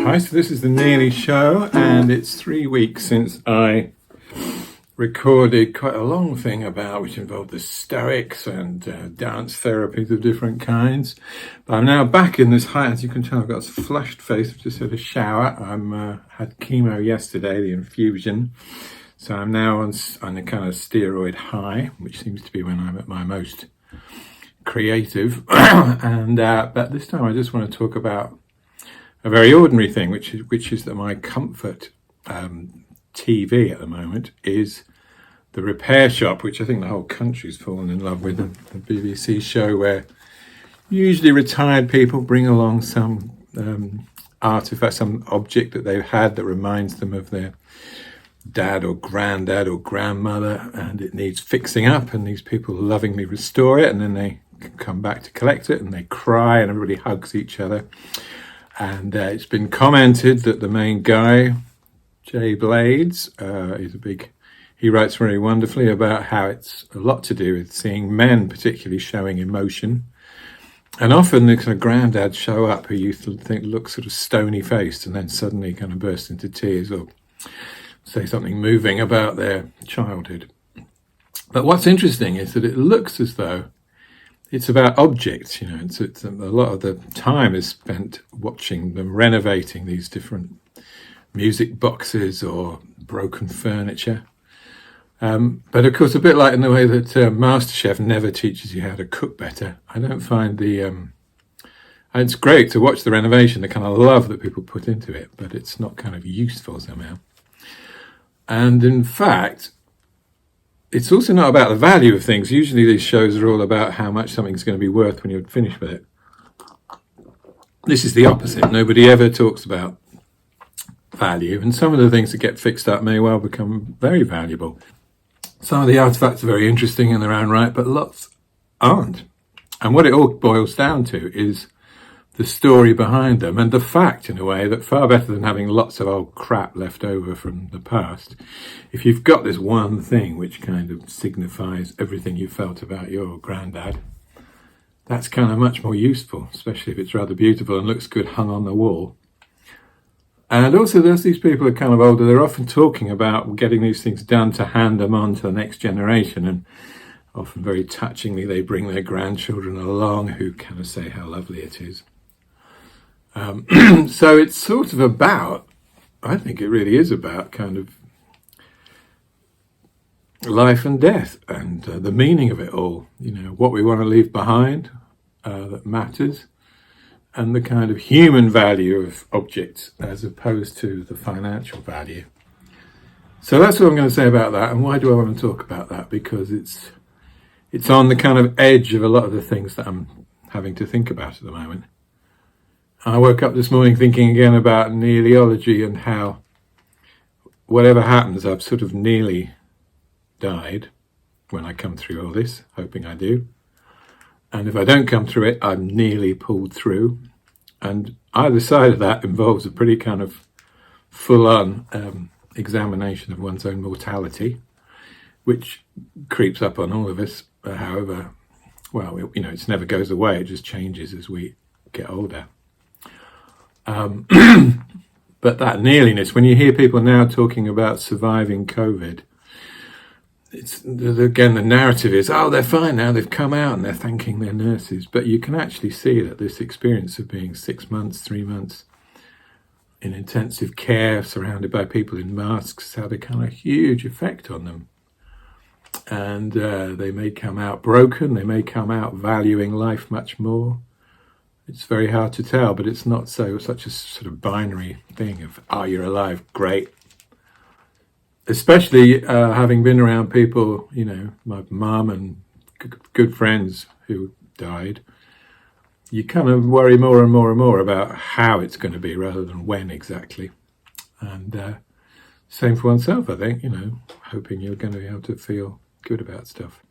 Hi, so this is the Nearly Show, and it's 3 weeks since I recorded quite a long thing about which involved the Stoics and dance therapies of different kinds. But I'm now back in this high. As you can tell, I've got a flushed face. I've just had a shower. Had chemo yesterday, the infusion. So I'm now on a kind of steroid high, which seems to be when I'm at my most creative. But this time I just want to talk about a very ordinary thing, which is that my comfort TV at the moment is the Repair Shop, which I think the whole country's fallen in love with. The BBC show where usually retired people bring along some artifact, some object that they've had that reminds them of their dad or granddad or grandmother, and it needs fixing up, and these people lovingly restore it, and then they come back to collect it, and they cry, and everybody hugs each other. And it's been commented that the main guy, Jay Blades, he writes very wonderfully about how it's a lot to do with seeing men particularly showing emotion. And often the kind of granddads show up who you think look sort of stony faced and then suddenly kind of burst into tears or say something moving about their childhood. But what's interesting is that it looks as though it's about objects, it's a lot of the time is spent watching them renovating these different music boxes or broken furniture. But of course, a bit like in the way that MasterChef never teaches you how to cook better, I don't find it's great to watch the renovation, the kind of love that people put into it, but it's not kind of useful somehow. And in fact, it's also not about the value of things. Usually these shows are all about how much something's going to be worth when you're finished with it. This is the opposite. Nobody ever talks about value, and some of the things that get fixed up may well become very valuable. Some of the artifacts are very interesting in their own right, but lots aren't. And what it all boils down to is the story behind them, and the fact, in a way, that far better than having lots of old crap left over from the past, if you've got this one thing which kind of signifies everything you felt about your granddad, that's kind of much more useful, especially if it's rather beautiful and looks good hung on the wall. And also, there's these people who are kind of older, they're often talking about getting these things done to hand them on to the next generation, and often very touchingly they bring their grandchildren along who kind of say how lovely it is. So it's sort of about, I think it really is about kind of life and death and the meaning of it all, what we want to leave behind that matters, and the kind of human value of objects as opposed to the financial value. So that's what I'm going to say about that. And why do I want to talk about that? Because it's on the kind of edge of a lot of the things that I'm having to think about at the moment. I woke up this morning thinking again about nearlyology and how whatever happens, I've sort of nearly died when I come through all this, hoping I do. And if I don't come through it, I'm nearly pulled through. And either side of that involves a pretty kind of full-on examination of one's own mortality, which creeps up on all of us. However, it never goes away. It just changes as we get older. But that nearliness, when you hear people now talking about surviving COVID, again, the narrative is, they're fine now, they've come out and they're thanking their nurses. But you can actually see that this experience of being 6 months, 3 months in intensive care, surrounded by people in masks, has had a kind of huge effect on them. And they may come out broken, they may come out valuing life much more. It's very hard to tell, but it's not such a sort of binary thing of, you're alive, great. Especially having been around people, my mum and good friends who died, you kind of worry more and more and more about how it's going to be rather than when exactly. And same for oneself, I think, hoping you're going to be able to feel good about stuff.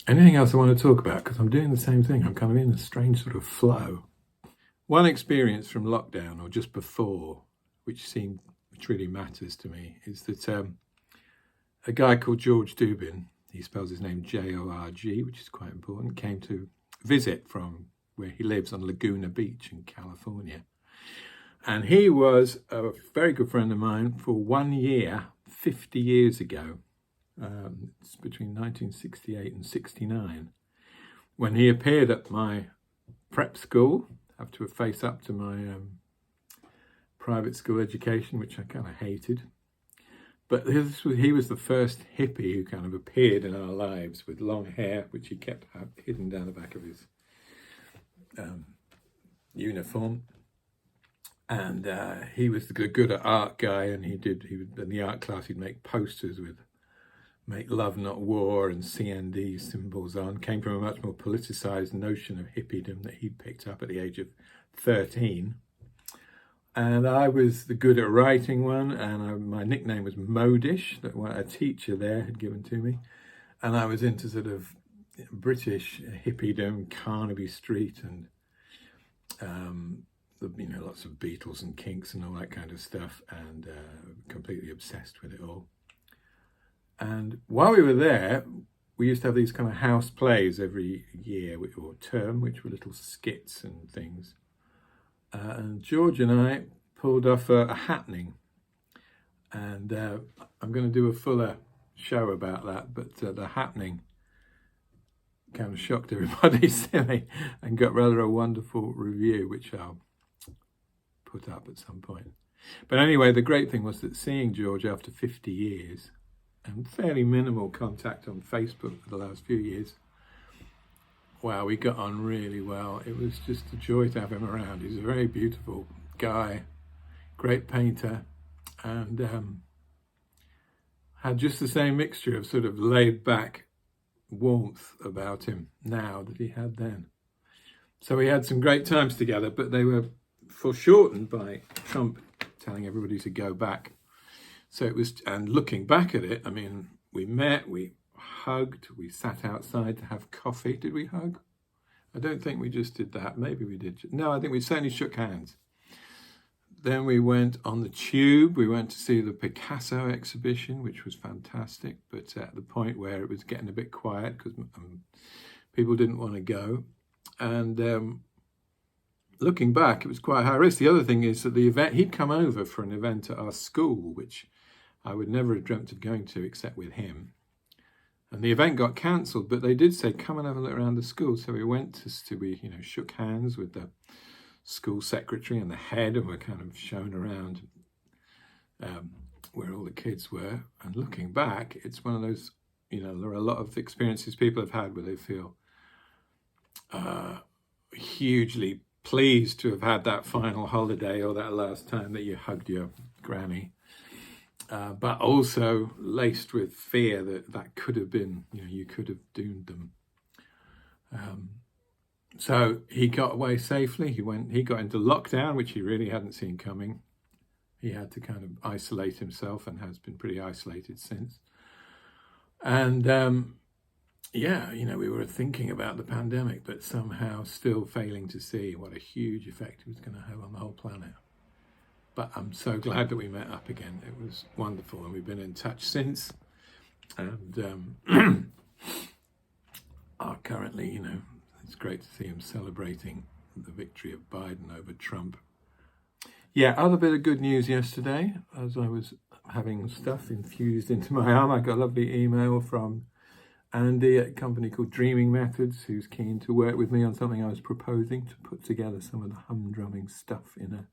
Anything else I want to talk about? Because I'm doing the same thing. I'm kind of in a strange sort of flow. One experience from lockdown or just before, which really matters to me, is that a guy called Jorg Dubin, he spells his name Jorg, which is quite important, came to visit from where he lives on Laguna Beach in California. And he was a very good friend of mine for 1 year, 50 years ago. It's between 1968 and 69, when he appeared at my prep school. I have to face up to my private school education, which I kind of hated. But he was the first hippie who kind of appeared in our lives with long hair, which he kept hidden down the back of his uniform. And he was the good at art guy, and he in the art class he'd make posters with "Make Love Not War" and CND symbols on. Came from a much more politicized notion of hippiedom that he'd picked up at the age of 13. And I was the good at writing one, and my nickname was Modish, that a teacher there had given to me. And I was into sort of British hippiedom, Carnaby Street, and lots of Beatles and Kinks and all that kind of stuff, and completely obsessed with it all. And while we were there, we used to have these kind of house plays every year or term, which were little skits and things. And George and I pulled off a happening. And I'm going to do a fuller show about that, but the happening kind of shocked everybody silly and got rather a wonderful review, which I'll put up at some point. But anyway, the great thing was that seeing George after 50 years and fairly minimal contact on Facebook for the last few years, wow, we got on really well. It was just a joy to have him around. He's a very beautiful guy, great painter, and had just the same mixture of sort of laid back warmth about him now that he had then. So we had some great times together, but they were foreshortened by Trump telling everybody to go back. So it was, and looking back at it, I mean, we met, we hugged, we sat outside to have coffee. Did we hug? I don't think we just did that. Maybe we did. No, I think we certainly shook hands. Then we went on the tube. We went to see the Picasso exhibition, which was fantastic, but at the point where it was getting a bit quiet because people didn't want to go. And looking back, it was quite high risk. The other thing is that the event, he'd come over for an event at our school, which I would never have dreamt of going to except with him. And the event got cancelled, but they did say, come and have a look around the school. So we went we shook hands with the school secretary and the head, and were kind of shown around where all the kids were. And looking back, it's one of those, there are a lot of experiences people have had where they feel hugely pleased to have had that final holiday or that last time that you hugged your granny. But also laced with fear that could have been, you could have doomed them. So he got away safely. He got into lockdown, which he really hadn't seen coming. He had to kind of isolate himself and has been pretty isolated since. And we were thinking about the pandemic, but somehow still failing to see what a huge effect it was going to have on the whole planet. But I'm so glad that we met up again. It was wonderful, and we've been in touch since. And are currently, it's great to see him celebrating the victory of Biden over Trump. Yeah, other bit of good news yesterday. As I was having stuff infused into my arm, I got a lovely email from Andy at a company called Dreaming Methods, who's keen to work with me on something I was proposing to put together some of the humdrumming stuff in a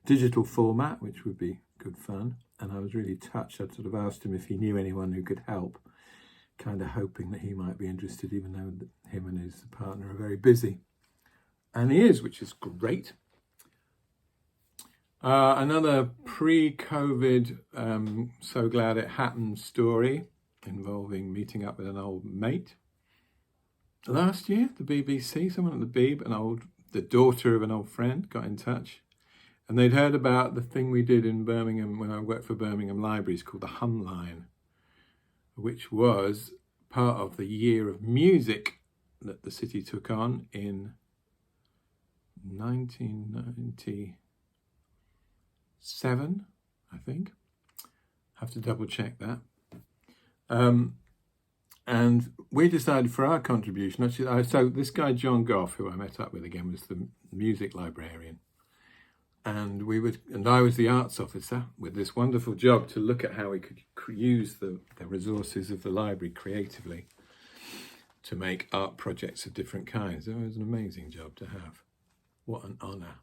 digital format, which would be good fun. And I was really touched. I'd sort of asked him if he knew anyone who could help, kind of hoping that he might be interested, even though him and his partner are very busy. And he is, which is great. Another pre-COVID, so glad it happened story involving meeting up with an old mate. Last year, the BBC, someone at the Beeb, the daughter of an old friend, got in touch. And they'd heard about the thing we did in Birmingham when I worked for Birmingham Libraries called the Humline, which was part of the year of music that the city took on in 1997, I think. Have to double check that. And we decided for our contribution, actually, so this guy, Gough, who I met up with again, was the music librarian. And I was the arts officer with this wonderful job to look at how we could use the resources of the library creatively to make art projects of different kinds. It was an amazing job to have. What an honour.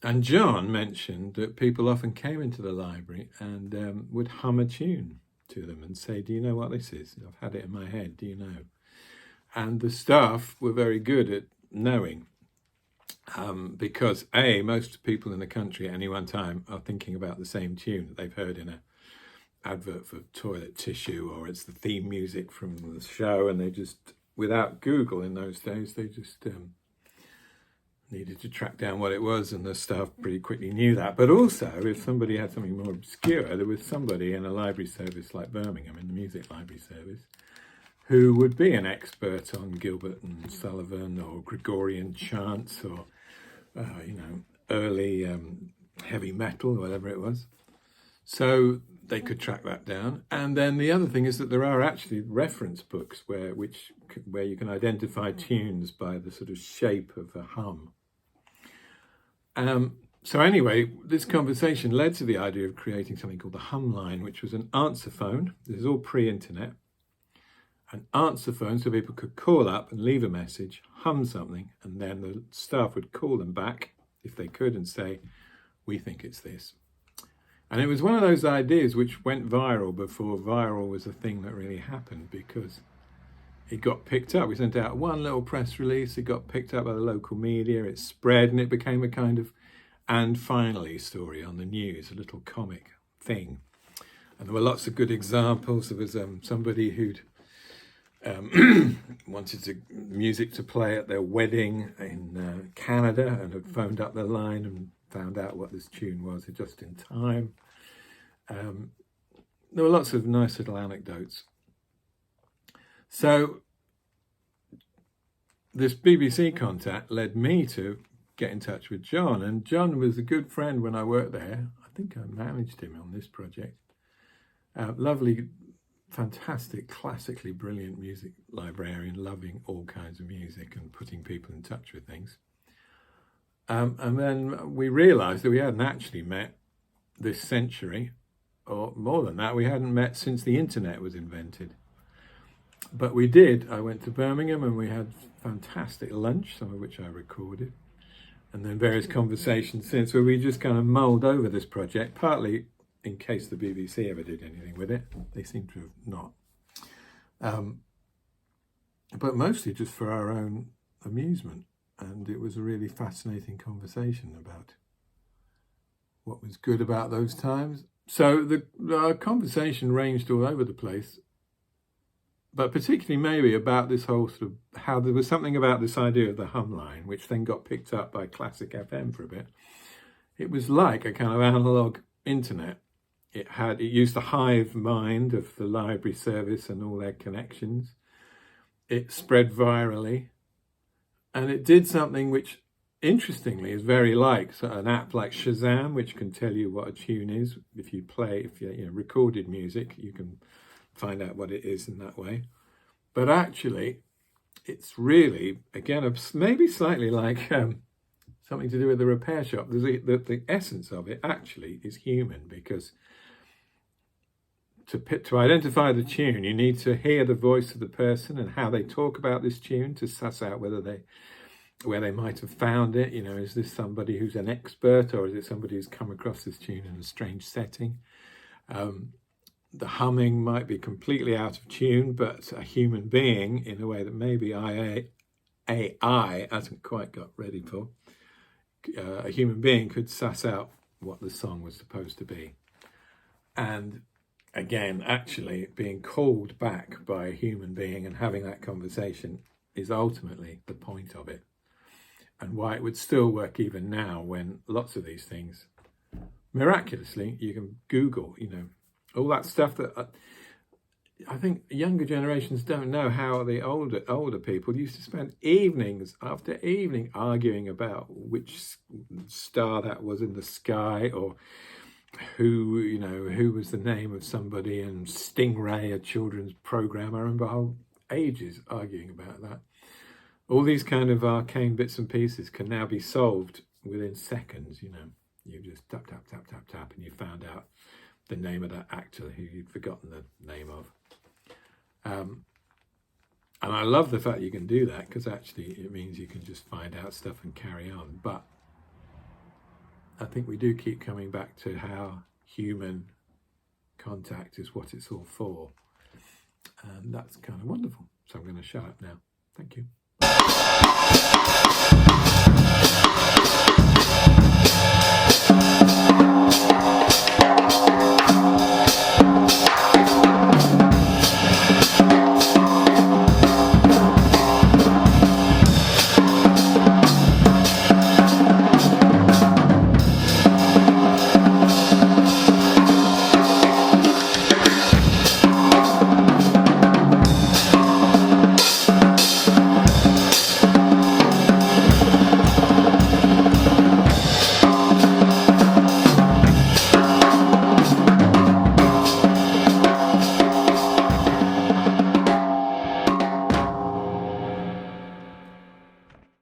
And John mentioned that people often came into the library and would hum a tune to them and say, do you know what this is? I've had it in my head, do you know? And the staff were very good at knowing. Because most people in the country at any one time are thinking about the same tune that they've heard in an advert for toilet tissue, or it's the theme music from the show, and they just, without Google in those days, they just needed to track down what it was, and the staff pretty quickly knew that. But also, if somebody had something more obscure, there was somebody in a library service like Birmingham, in the music library service, who would be an expert on Gilbert and Sullivan or Gregorian chants or, early heavy metal, whatever it was. So they could track that down. And then the other thing is that there are actually reference books where you can identify tunes by the sort of shape of a hum. So anyway, this conversation led to the idea of creating something called the Humline, which was an answer phone. This is all pre-internet. An answer phone so people could call up and leave a message, hum something, and then the staff would call them back if they could and say, we think it's this. And it was one of those ideas which went viral before viral was a thing that really happened, because it got picked up. We sent out one little press release, it got picked up by the local media, it spread, and it became a kind of "and finally" story on the news, a little comic thing. And there were lots of good examples. There was somebody who'd wanted music to play at their wedding in Canada and had phoned up the line and found out what this tune was just in time. There were lots of nice little anecdotes. So this BBC contact led me to get in touch with John, and John was a good friend when I worked there. I think I managed him on this project. Lovely, fantastic, classically brilliant music librarian, loving all kinds of music and putting people in touch with things. And then we realised that we hadn't actually met this century, or more than that, we hadn't met since the internet was invented. But we did. I went to Birmingham and we had fantastic lunch, some of which I recorded, and then various conversations since where we just kind of mulled over this project, partly in case the BBC ever did anything with it. They seem to have not. But mostly just for our own amusement. And it was a really fascinating conversation about what was good about those times. So our conversation ranged all over the place, but particularly maybe about this whole sort of how there was something about this idea of the Humline, which then got picked up by Classic FM for a bit. It was like a kind of analog internet. It used the hive mind of the library service and all their connections. It spread virally. And it did something which, interestingly, is very like an app like Shazam, which can tell you what a tune is. If you recorded music, you can find out what it is in that way. But actually, it's really, again, maybe slightly like something to do with the repair shop. The essence of it actually is human, because to identify the tune, you need to hear the voice of the person and how they talk about this tune to suss out where they might have found it. Is this somebody who's an expert, or is it somebody who's come across this tune in a strange setting? The humming might be completely out of tune, but a human being, in a way that maybe AI hasn't quite got ready for, a human being could suss out what the song was supposed to be. And again, actually being called back by a human being and having that conversation is ultimately the point of it, and why it would still work even now, when lots of these things, miraculously, you can Google, all that stuff that I think younger generations don't know. How the older people used to spend evenings after evening arguing about which star that was in the sky, or who was the name of somebody, and Stingray, a children's program. I remember whole ages arguing about that. All these kind of arcane bits and pieces can now be solved within seconds. You just tap, tap, tap, tap, tap, and you found out the name of that actor who you'd forgotten the name of. And I love the fact you can do that, because actually it means you can just find out stuff and carry on. But I think we do keep coming back to how human contact is what it's all for. And that's kind of wonderful. So I'm going to shut up now. Thank you.